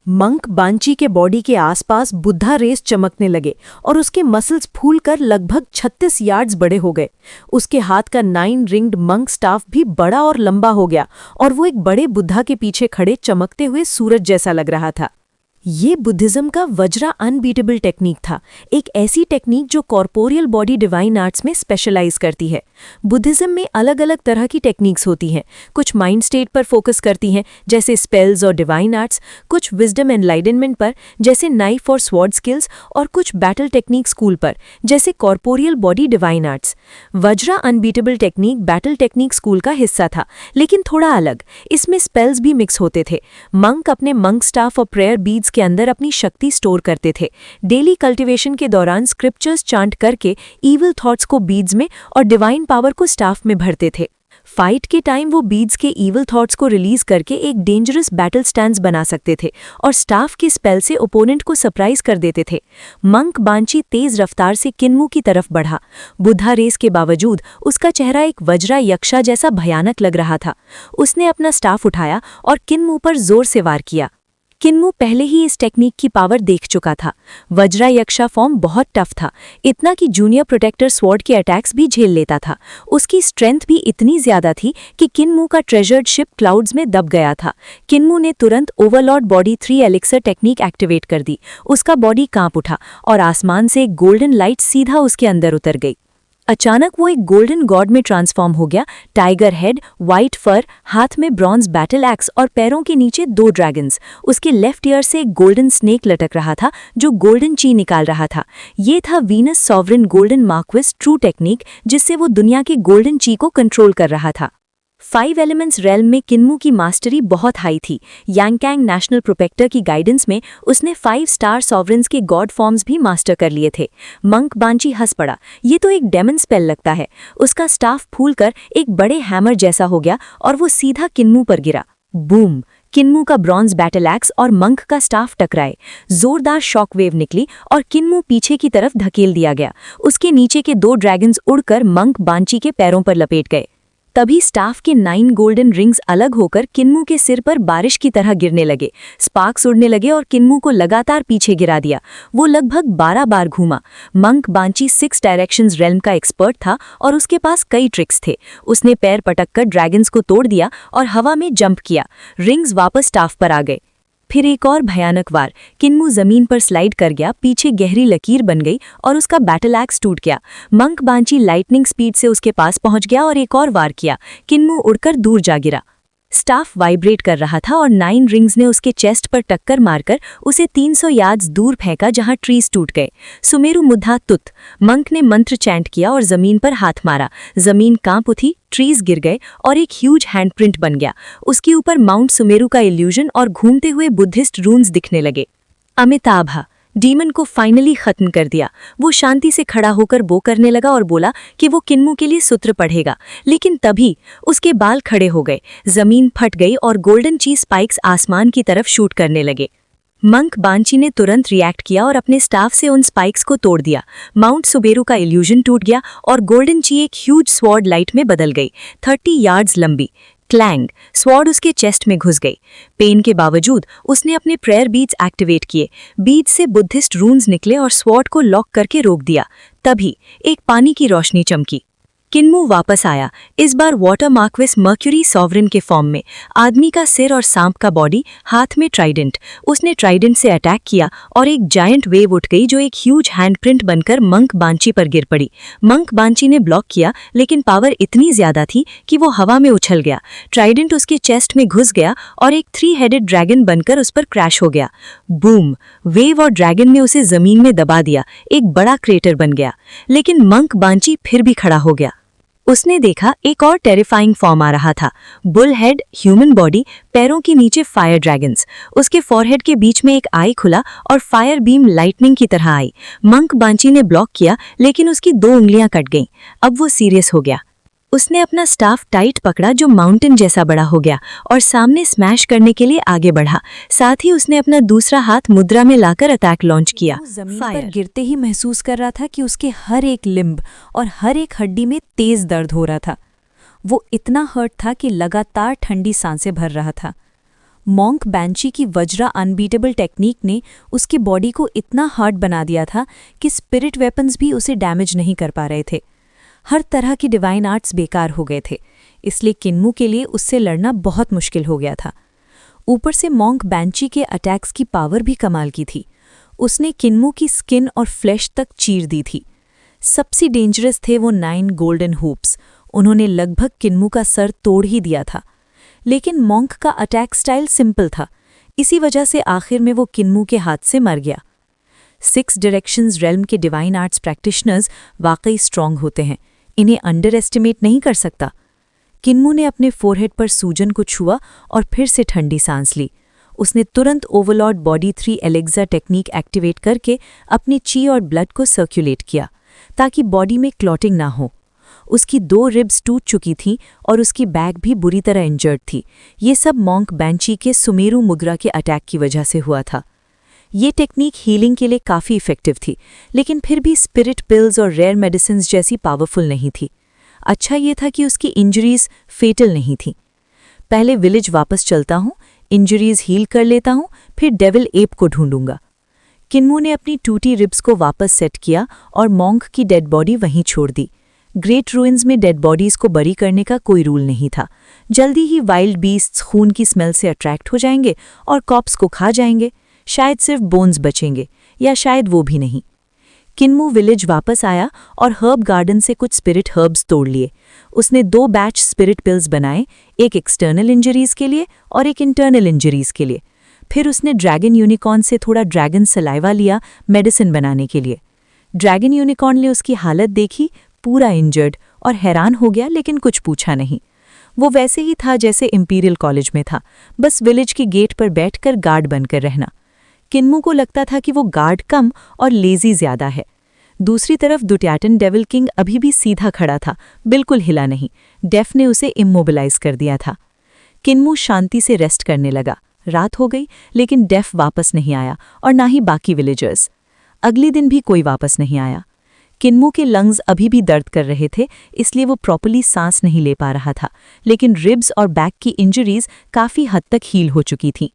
Monk बांची के body के आसपास बुद्धा रेस चमकने लगे और उसके मसल्स फूलकर लगभग 36 यार्ड्स बड़े हो गए। उसके हाथ का 9 रिंग्ड मंक स्टाफ भी बड़ा और लंबा हो गया और वो एक बड़े बुद्धा के पीछे खड़े चमकते हुए सूरज जैसा लग रहा था। ये बुद्धिज्म का वज्रा अनबीटेबल टेक्निक था, एक ऐसी टेक्निक जो कॉर्पोरियल बॉडी डिवाइन आर्ट्स में स्पेशलाइज करती है। बुद्धिज्म में अलग अलग तरह की टेक्निक्स होती हैं। कुछ माइंड स्टेट पर फोकस करती हैं जैसे स्पेल्स और डिवाइन आर्ट्स, कुछ विजडम एनलाइटनमेंट पर जैसे नाइफ और स्वॉर्ड स्किल्स, और कुछ बैटल टेक्निक स्कूल पर जैसे corporeal body divine arts. Vajra unbeatable technique battle technique school का हिस्सा था, लेकिन थोड़ा अलग। इसमें स्पेल्स भी मिक्स होते थे। मंक अपने मंक स्टाफ और प्रेयर बीड्स के अंदर अपनी शक्ति स्टोर करते थे। डेली कल्टीवेशन के दौरान स्क्रिप्चर्स चांट करके ईविल थॉट्स को बीड्स में और डिवाइन पावर को स्टाफ में भरते थे। फाइट के टाइम वो बीड्स के ईविल थॉट्स को रिलीज करके एक डेंजरस बैटल स्टैंस बना सकते थे और स्टाफ के स्पेल से ओपोनेंट को सरप्राइज कर देते थे। मंक बांची तेज रफ्तार से किन्मू की तरफ बढ़ा। बुद्धा रेस के बावजूद उसका चेहरा एक वज्रा यक्षा जैसा भयानक लग रहा था। उसने अपना स्टाफ उठाया और किन्मू पर जोर से वार किया। किन्मू पहले ही इस टेक्निक की पावर देख चुका था। वज्रा यक्षा फॉर्म बहुत टफ था, इतना कि जूनियर प्रोटेक्टर स्वॉर्ड के अटैक्स भी झेल लेता था। उसकी स्ट्रेंथ भी इतनी ज्यादा थी कि किन्मू का ट्रेजर्ड शिप क्लाउड्स में दब गया था। किन्मू ने तुरंत Overlord body 3 elixir technique activate कर दी। उसका बॉडी कांप उठा और आसमान से एक गोल्डन लाइट सीधा उसके अंदर उतर गई। अचानक वो एक गोल्डन गॉड में ट्रांसफॉर्म हो गया। टाइगर हेड, वाइट फर, हाथ में ब्रॉन्ज बैटल एक्स और पैरों के नीचे 2 ड्रैगन्स। उसके लेफ्ट ईयर से एक गोल्डन स्नेक लटक रहा था जो गोल्डन ची निकाल रहा था। ये था Venus sovereign golden marquis true technique, जिससे वो दुनिया के गोल्डन ची को कंट्रोल कर रहा था। 5 एलिमेंट्स रेल्म में किन्मू की मास्टरी बहुत हाई थी। यांगकैंग नेशनल प्रोटेक्टर की गाइडेंस में उसने 5 स्टार सॉवरेन्स के गॉड फॉर्म्स भी मास्टर कर लिए थे। मंक बांची हंस पड़ा। ये तो एक डेमन स्पेल लगता है। उसका स्टाफ फूलकर एक बड़े हैमर जैसा हो गया और वो सीधा किन्मू पर गिरा। बूम! किन्मू का ब्रॉन्ज बैटल एक्स और मंक का स्टाफ टकराए। जोरदार शॉक वेव निकली और किन्मू पीछे की तरफ धकेल दिया गया। उसके नीचे के 2 ड्रैगन्स उड़कर मंक बांची के पैरों पर लपेट गए। तभी स्टाफ के 9 गोल्डन रिंग्स अलग होकर किन्मू के सिर पर बारिश की तरह गिरने लगे। स्पार्क्स उड़ने लगे और किन्मू को लगातार पीछे गिरा दिया। वो लगभग 12 बार घूमा। मंक बांची 6 डायरेक्शंस रेल्म का एक्सपर्ट था और उसके पास कई ट्रिक्स थे। उसने पैर पटककर ड्रैगन्स को तोड़ दिया और हवा में जंप किया। रिंग्स वापस स्टाफ पर आ गए। फिर एक और भयानक वार। किन्मू जमीन पर स्लाइड कर गया, पीछे गहरी लकीर बन गई और उसका बैटल एक्स टूट गया। मंक बांची लाइटनिंग स्पीड से उसके पास पहुंच गया और एक और वार किया। किन्मू उड़कर दूर जा गिरा। स्टाफ वाइब्रेट कर रहा था और 9 रिंग्स ने उसके चेस्ट पर टक्कर मारकर उसे 300 यार्ड्स दूर फेंका, जहां ट्रीज टूट गए। सुमेरु मुद्धा तुत। मंक ने मंत्र चैंट किया और जमीन पर हाथ मारा। जमीन कांप उठी, ट्रीज गिर गए और एक ह्यूज हैंडप्रिंट बन गया। उसके ऊपर माउंट सुमेरु का इल्यूजन और घूमते हुए बुद्धिस्ट रून्स दिखने लगे। अमिताभा डीमन को फाइनली खत्म कर दिया। वो शांति से खड़ा होकर बो करने लगा और बोला कि वो किन्मू के लिए सूत्र पढ़ेगा, लेकिन तभी उसके बाल खड़े हो गए। जमीन फट गई और गोल्डन ची स्पाइक्स आसमान की तरफ शूट करने लगे। मंक बांची ने तुरंत रिएक्ट किया और अपने स्टाफ से उन स्पाइक्स को तोड़ दिया। माउंट सुबेरू का इल्यूजन टूट गया और गोल्डन ची एक ह्यूज स्वॉर्ड लाइट में बदल गई, 30 यार्ड्स लंबी। क्लैंग! स्वॉर्ड उसके चेस्ट में घुस गई। पेन के बावजूद उसने अपने प्रेयर बीड्स एक्टिवेट किए। बीड्स से बुद्धिस्ट रून्स निकले और स्वॉर्ड को लॉक करके रोक दिया। तभी एक पानी की रोशनी चमकी। किन्मू वापस आया, इस बार वाटर मार्क्विस मर्क्यूरी सॉवरेन के फॉर्म में। आदमी का सिर और सांप का बॉडी, हाथ में ट्राइडेंट। उसने ट्राइडेंट से अटैक किया और एक जायंट वेव उठ गई जो एक ह्यूज हैंडप्रिंट बनकर मंक बांची पर गिर पड़ी। मंक बांची ने ब्लॉक किया, लेकिन पावर इतनी ज्यादा थी कि वो हवा में उछल गया। ट्राइडेंट उसके चेस्ट में घुस गया और एक 3 हेडेड ड्रैगन बनकर उस पर क्रैश हो गया। बूम! वेव और ड्रैगन ने उसे जमीन में दबा दिया। एक बड़ा क्रेटर बन गया, लेकिन मंक बांची फिर भी खड़ा हो गया। उसने देखा एक और टेरिफाइंग फॉर्म आ रहा था। बुल हेड, ह्यूमन बॉडी, पैरों के नीचे फायर ड्रैगन्स। उसके फॉरहेड के बीच में एक आई खुला और फायर बीम लाइटनिंग की तरह आई। मंक बांची ने ब्लॉक किया, लेकिन उसकी 2 उंगलियां कट गईं। अब वो सीरियस हो गया। उसने अपना स्टाफ टाइट पकड़ा जो माउंटेन जैसा बड़ा हो गया और सामने स्मैश करने के लिए आगे बढ़ा। साथ ही उसने अपना दूसरा हाथ मुद्रा में लाकर अटैक लॉन्च किया। जमीन पर गिरते ही महसूस कर रहा था कि उसके हर एक लिम्ब और हर एक हड्डी में तेज दर्द हो रहा था। वो इतना हर्ट था कि लगातार ठंडी सांसें भर रहा था। मॉन्क बैंशी की वज्रा अनबीटेबल टेक्निक ने उसकी बॉडी को इतना हार्ड बना दिया था कि स्पिरिट वेपन्स भी उसे डैमेज नहीं कर पा रहे थे। हर तरह की डिवाइन आर्ट्स बेकार हो गए थे, इसलिए किन्मू के लिए उससे लड़ना बहुत मुश्किल हो गया था। ऊपर से मॉन्क बैंशी के अटैक्स की पावर भी कमाल की थी। उसने किन्मू की स्किन और फ्लैश तक चीर दी थी। सबसे डेंजरस थे वो 9 गोल्डन हूप्स। उन्होंने लगभग किन्मू का सर तोड़ ही दिया था। लेकिन मॉन्क का अटैक स्टाइल सिंपल था, इसी वजह से आखिर में वो किन्मू के हाथ से मर गया। 6 डायरेक्शंस रेल्म के डिवाइन आर्ट्स प्रैक्टिशनर्स वाकई स्ट्रांग होते हैं, इन्हें अंडर एस्टिमेट नहीं कर सकता। किन्मू ने अपने फोरहेड पर सूजन को छुआ और फिर से ठंडी सांस ली। उसने तुरंत Overlord body 3 Alexa technique activate करके अपनी ची और ब्लड को सर्कुलेट किया ताकि बॉडी में क्लॉटिंग ना हो। उसकी 2 रिब्स टूट चुकी थीं और उसकी बैक भी बुरी तरह इंजर्ड थी। ये सब मॉन्क बैंशी के सुमेरु मुद्रा के अटैक की वजह से हुआ था। ये टेक्निक हीलिंग के लिए काफ़ी इफ़ेक्टिव थी, लेकिन फिर भी स्पिरिट पिल्स और रेयर मेडिसिन्स जैसी पावरफुल नहीं थी। अच्छा ये था कि उसकी इंजरीज फेटल नहीं थी। पहले विलेज वापस चलता हूँ, इंजरीज हील कर लेता हूँ, फिर डेविल एप को ढूंढूंगा। किन्मू ने अपनी टूटी रिब्स को वापस सेट किया और मॉन्क की डेड बॉडी वहीं छोड़ दी। ग्रेट रूइंस में डेड बॉडीज को बरी करने का कोई रूल नहीं था। जल्दी ही वाइल्ड बीस्ट्स खून की स्मेल से अट्रैक्ट हो जाएंगे और कॉप्स को खा जाएंगे। शायद सिर्फ बोन्स बचेंगे, या शायद वो भी नहीं। किन्मू विलेज वापस आया और हर्ब गार्डन से कुछ स्पिरिट हर्ब्स तोड़ लिए। उसने 2 बैच स्पिरिट पिल्स बनाए, एक एक्सटर्नल इंजरीज के लिए और एक इंटरनल इंजरीज के लिए। फिर उसने ड्रैगन यूनिकॉर्न से थोड़ा ड्रैगन सलाइवा लिया मेडिसिन बनाने के लिए। ड्रैगन यूनिकॉर्न ने उसकी हालत देखी, पूरा इंजर्ड, और हैरान हो गया, लेकिन कुछ पूछा नहीं। वो वैसे ही था जैसे इंपीरियल कॉलेज में था, बस विलेज की गेट पर बैठकर गार्ड बनकर रहना। किन्मू को लगता था कि वो गार्ड कम और लेजी ज्यादा है। दूसरी तरफ दुट्याटन डेविल किंग अभी भी सीधा खड़ा था, बिल्कुल हिला नहीं। डेफ ने उसे इमोबिलाइज कर दिया था। किन्मू शांति से रेस्ट करने लगा। रात हो गई, लेकिन डेफ वापस नहीं आया और ना ही बाकी विलेजर्स। अगले दिन भी कोई वापस नहीं आया। किन्मू के लंग्स अभी भी दर्द कर रहे थे, इसलिए वो प्रॉपर्ली सांस नहीं ले पा रहा था, लेकिन रिब्स और बैक की इंजरीज काफ़ी हद तक हील हो चुकी थीं।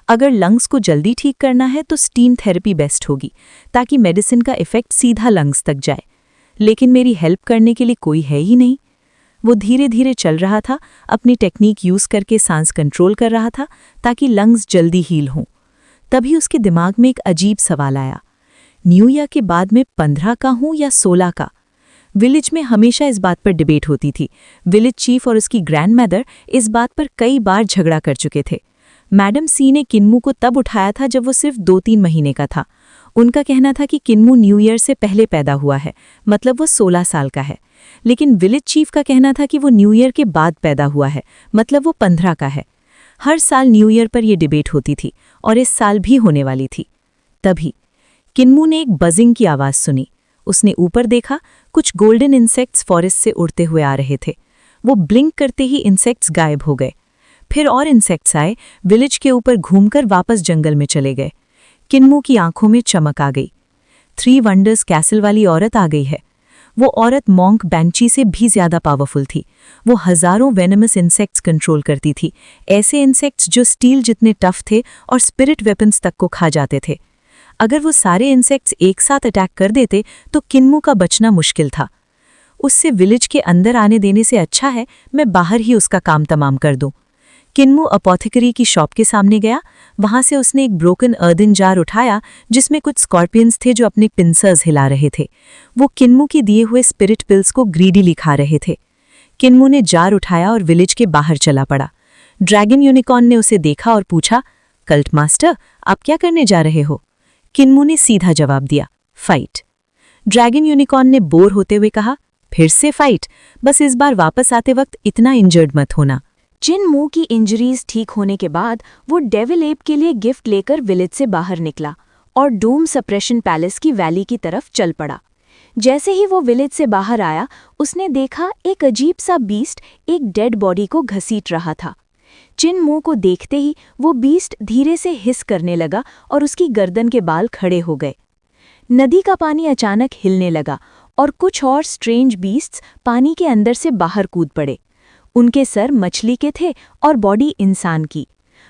अगर लंग्स को जल्दी ठीक करना है तो स्टीम थेरेपी बेस्ट होगी, ताकि मेडिसिन का इफेक्ट सीधा लंग्स तक जाए। लेकिन मेरी हेल्प करने के लिए कोई है ही नहीं। वो धीरे धीरे चल रहा था, अपनी टेक्निक यूज़ करके सांस कंट्रोल कर रहा था ताकि लंग्स जल्दी हील हों। तभी उसके दिमाग में एक अजीब सवाल आया, न्यू ईयर के बाद में 15 का हूँ या 16 का? विलेज में हमेशा इस बात पर डिबेट होती थी। विलेज चीफ और उसकी ग्रैंडमदर इस बात पर कई बार झगड़ा कर चुके थे। मैडम सी ने किन्मू को तब उठाया था जब वो सिर्फ 2-3 महीने का था। उनका कहना था कि किन्मू न्यू ईयर से पहले पैदा हुआ है, मतलब वो 16 साल का है। लेकिन विलेज चीफ का कहना था कि वो न्यू ईयर के बाद पैदा हुआ है, मतलब वो 15 का है। हर साल न्यू ईयर पर यह डिबेट होती थी और इस साल भी होने वाली थी। तभी किन्मू ने एक बजिंग की आवाज़ सुनी। उसने ऊपर देखा, कुछ गोल्डन इंसेक्ट्स फॉरेस्ट से उड़ते हुए आ रहे थे। वो ब्लिंक करते ही इंसेक्ट्स गायब हो गए। फिर और इंसेक्ट्स आए, विलेज के ऊपर घूमकर वापस जंगल में चले गए। किन्मू की आंखों में चमक आ गई। 3 वंडर्स कैसल वाली औरत आ गई है। वो औरत मॉन्क बैंशी से भी ज्यादा पावरफुल थी। वो हजारों वेनमस इंसेक्ट्स कंट्रोल करती थी, ऐसे इंसेक्ट्स जो स्टील जितने टफ थे और स्पिरिट वेपन्स तक को खा जाते थे। अगर वो सारे इंसेक्ट्स एक साथ अटैक कर देते तो किन्मू का बचना मुश्किल था। उससे विलेज के अंदर आने देने से अच्छा है मैं बाहर ही उसका काम तमाम कर दूं। किन्मू अपोथेकरी की शॉप के सामने गया। वहां से उसने एक ब्रोकन अर्दन जार उठाया जिसमें कुछ स्कॉर्पियंस थे जो अपने पिंसर्स हिला रहे थे। वो किन्मू के दिए हुए स्पिरिट पिल्स को ग्रीडीली खा रहे थे। किन्मू ने जार उठाया और विलेज के बाहर चला पड़ा। ड्रैगन यूनिकॉर्न ने उसे देखा और पूछा, कल्ट मास्टर, आप क्या करने जा रहे हो? किन्मू ने सीधा जवाब दिया, फाइट। ड्रैगन यूनिकॉर्न ने बोर होते हुए कहा, फिर से फाइट? बस इस बार वापस आते वक्त इतना इंजर्ड मत होना। चिन्मू की इंजरीज ठीक होने के बाद वो डेविल एप के लिए गिफ्ट लेकर विलेज से बाहर निकला और डूम सप्रेशन पैलेस की वैली की तरफ चल पड़ा। जैसे ही वो विलेज से बाहर आया, उसने देखा एक अजीब सा बीस्ट एक डेड बॉडी को घसीट रहा था। चिन्मू को देखते ही वो बीस्ट धीरे से हिस करने लगा और उसकी गर्दन के बाल खड़े हो गए। नदी का पानी अचानक हिलने लगा और कुछ और स्ट्रेंज बीस्ट्स पानी के अंदर से बाहर कूद पड़े। उनके सर मछली के थे और बॉडी इंसान की।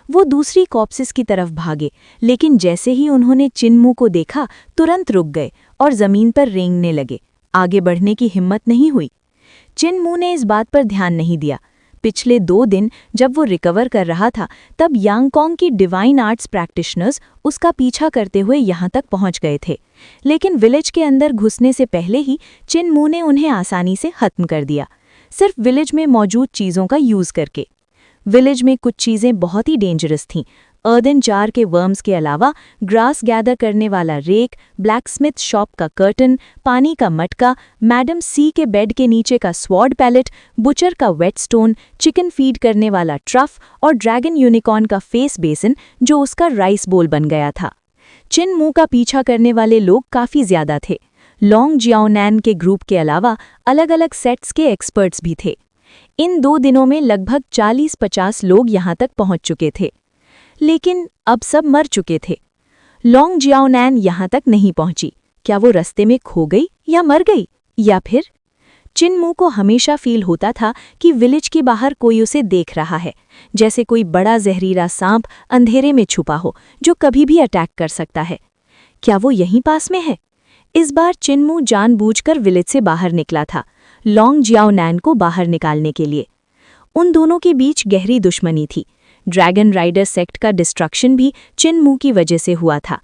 वो दूसरी कॉप्सेस की तरफ भागे, लेकिन जैसे ही उन्होंने चिन्मू को देखा तुरंत रुक गए और जमीन पर रेंगने लगे। आगे बढ़ने की हिम्मत नहीं हुई। चिन्मू ने इस बात पर ध्यान नहीं दिया। पिछले 2 दिन जब वो रिकवर कर रहा था, तब यांगकोंग की डिवाइन आर्ट्स प्रैक्टिशनर्स उसका पीछा करते हुए यहाँ तक पहुँच गए थे, लेकिन विलेज के अंदर घुसने से पहले ही चिन्मू ने उन्हें आसानी से खत्म कर दिया, सिर्फ विलेज में मौजूद चीज़ों का यूज़ करके। विलेज में कुछ चीज़ें बहुत ही डेंजरस थीं। अर्दन जार के वर्म्स के अलावा ग्रास गैदर करने वाला रेक, ब्लैकस्मिथ शॉप का कर्टन, पानी का मटका, मैडम सी के बेड के नीचे का स्वॉर्ड पैलेट, बुचर का वेट स्टोन, चिकन फीड करने वाला ट्रफ और ड्रैगन यूनिकॉर्न का फेस बेसिन जो उसका राइस बोल बन गया था। चिन्मू का पीछा करने वाले लोग काफ़ी ज़्यादा थे। लॉन्ग जियाओनैन के ग्रुप के अलावा अलग अलग सेट्स के एक्सपर्ट्स भी थे। इन 2 दिनों में लगभग 40-50 लोग यहाँ तक पहुँच चुके थे, लेकिन अब सब मर चुके थे। लॉन्ग जियाओनैन यहाँ तक नहीं पहुंची। क्या वो रास्ते में खो गई या मर गई, या फिर? चिन्मू को हमेशा फील होता था कि विलेज के बाहर कोई उसे देख रहा है, जैसे कोई बड़ा जहरीला सांप अंधेरे में छुपा हो जो कभी भी अटैक कर सकता है। क्या वो यहीं पास में है? इस बार चिन्मू जानबूझकर विलेज से बाहर निकला था, लॉन्ग जियाओनैन को बाहर निकालने के लिए। उन दोनों के बीच गहरी दुश्मनी थी। ड्रैगन राइडर सेक्ट का डिस्ट्रक्शन भी चिन्मू की वजह से हुआ था।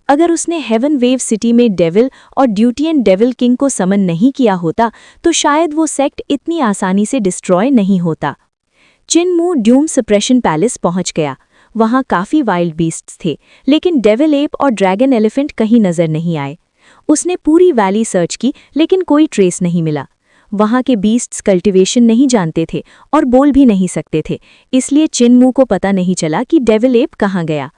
अगर उसने हेवन वेव सिटी में डेविल और ड्यूटियन डेविल किंग को समन नहीं किया होता तो शायद वो सेक्ट इतनी आसानी से डिस्ट्रॉय नहीं होता। चिन्मू ड्यूम सप्रेशन पैलेस पहुंच गया। वहां काफ़ी वाइल्ड बीस्ट्स थे, लेकिन डेविल एप और ड्रैगन एलिफेंट कहीं नजर नहीं आए। उसने पूरी वैली सर्च की, लेकिन कोई ट्रेस नहीं मिला। वहाँ के बीस्ट्स कल्टीवेशन नहीं जानते थे और बोल भी नहीं सकते थे, इसलिए चिन्मू को पता नहीं चला कि डेविल एप कहाँ गया।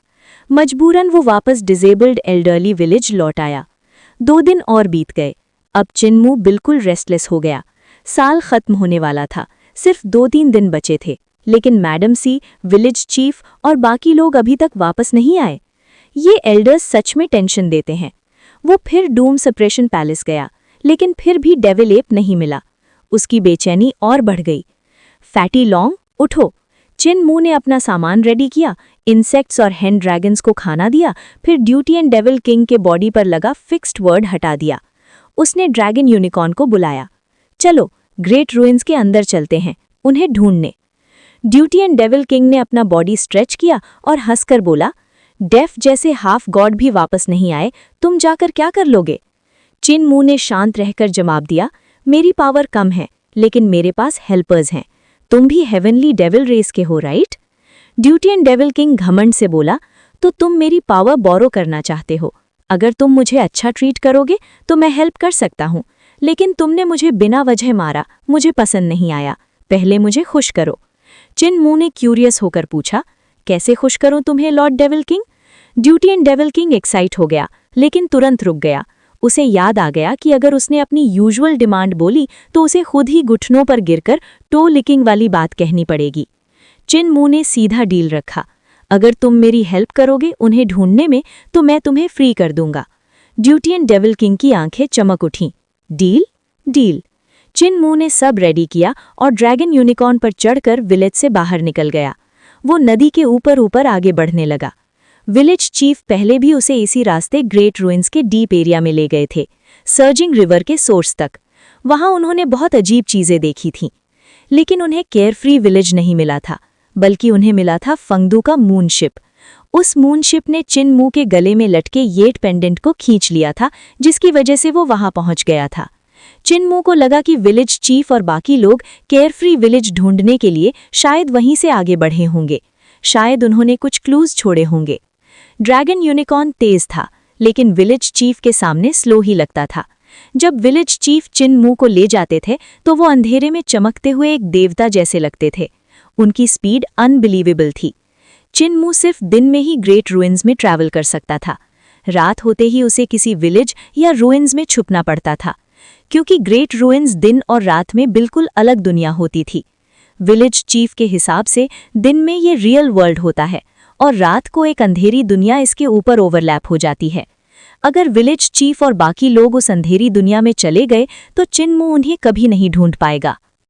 मजबूरन वो वापस डिसेबल्ड एल्डरली विलेज लौट आया। 2 दिन और बीत गए। अब चिन्मू बिल्कुल रेस्टलेस हो गया। साल खत्म होने वाला था, सिर्फ 2-3 दिन बचे थे, लेकिन मैडम सी, विलेज चीफ और बाकी लोग अभी तक वापस नहीं आए। ये एल्डर्स सच में टेंशन देते हैं। वो फिर डूम सप्रेशन पैलेस गया, लेकिन फिर भी डेविल एप नहीं मिला। उसकी बेचैनी और बढ़ गई। फैटी लॉन्ग, उठो। चिन्मू ने अपना सामान रेडी किया, इंसेक्ट्स और हैंड ड्रैगन्स को खाना दिया, फिर ड्यूटियन डेविल किंग के बॉडी पर लगा फिक्स्ड वर्ड हटा दिया। उसने ड्रैगन यूनिकॉर्न को बुलाया। चलो, ग्रेट रूइंस के अंदर चलते हैं, उन्हें ढूंढने। ड्यूटियन डेविल किंग ने अपना बॉडी स्ट्रेच किया और हंसकर बोला, डेफ जैसे हाफ गॉड भी वापस नहीं आए, तुम जाकर क्या कर लोगे? चिन्मू ने शांत रहकर जवाब दिया, मेरी पावर कम है, लेकिन मेरे पास हेल्पर्स हैं। तुम भी हेवनली डेविल रेस के हो, राइट? ड्यूटियन डेविल किंग घमंड से बोला, तो तुम मेरी पावर बोरो करना चाहते हो। अगर तुम मुझे अच्छा ट्रीट करोगे तो मैं हेल्प कर सकता हूँ, लेकिन तुमने मुझे बिना वजह मारा, मुझे पसंद नहीं आया। पहले मुझे खुश करो। चिन्मू ने क्यूरियस होकर पूछा, कैसे खुश करूं तुम्हें लॉर्ड डेविल किंग? ड्यूटियन डेविल किंग एक्साइट हो गया, लेकिन तुरंत रुक गया। उसे याद आ गया कि अगर उसने अपनी यूजुअल डिमांड बोली तो उसे खुद ही घुटनों पर गिरकर टो लिकिंग वाली बात कहनी पड़ेगी। चिन्मू ने सीधा डील रखा, अगर तुम मेरी हेल्प करोगे उन्हें ढूंढने में तो मैं तुम्हें फ्री कर दूंगा। ड्यूटियन डेविल किंग की आंखें चमक उठीं। डील? डील। चिन्मू ने सब रेडी किया और ड्रैगन यूनिकॉर्न पर चढ़कर विलेज से बाहर निकल गया। वो नदी के ऊपर ऊपर आगे बढ़ने लगा। विलेज चीफ पहले भी उसे इसी रास्ते ग्रेट रूइंस के डीप एरिया में ले गए थे, सर्जिंग रिवर के सोर्स तक। वहां उन्होंने बहुत अजीब चीजें देखी थीं, लेकिन उन्हें केयरफ्री विलेज नहीं मिला था, बल्कि उन्हें मिला था फंगदू का मूनशिप। उस मूनशिप ने चिन्मू के गले में लटके येट पेंडेंट को खींच लिया था, जिसकी वजह से वो वहां पहुंच गया था। चिन्मू को लगा कि विलेज चीफ और बाकी लोग केयरफ्री विलेज ढूंढने के लिए शायद वहीं से आगे बढ़े होंगे। शायद उन्होंने कुछ क्लूज छोड़े होंगे। ड्रैगन यूनिकॉर्न तेज था, लेकिन विलेज चीफ के सामने स्लो ही लगता था। जब विलेज चीफ चिन्मू को ले जाते थे तो वो अंधेरे में चमकते हुए एक देवता जैसे लगते थे। उनकी स्पीड अनबिलीवेबल थी। चिन्मू सिर्फ दिन में ही ग्रेट रूइंस में ट्रैवल कर सकता था। रात होते ही उसे किसी विलेज या रूइंस में छुपना पड़ता था, क्योंकि ग्रेट रूइंस दिन और रात में बिल्कुल अलग दुनिया होती थी। विलेज चीफ के हिसाब से दिन में ये रियल वर्ल्ड होता है और रात को एक अंधेरी दुनिया इसके ऊपर ओवरलैप हो जाती है। अगर विलेज चीफ और बाकी लोग उस अंधेरी दुनिया में चले गए तो चिन्मू उन्हें कभी नहीं ढूंढ पाएगा।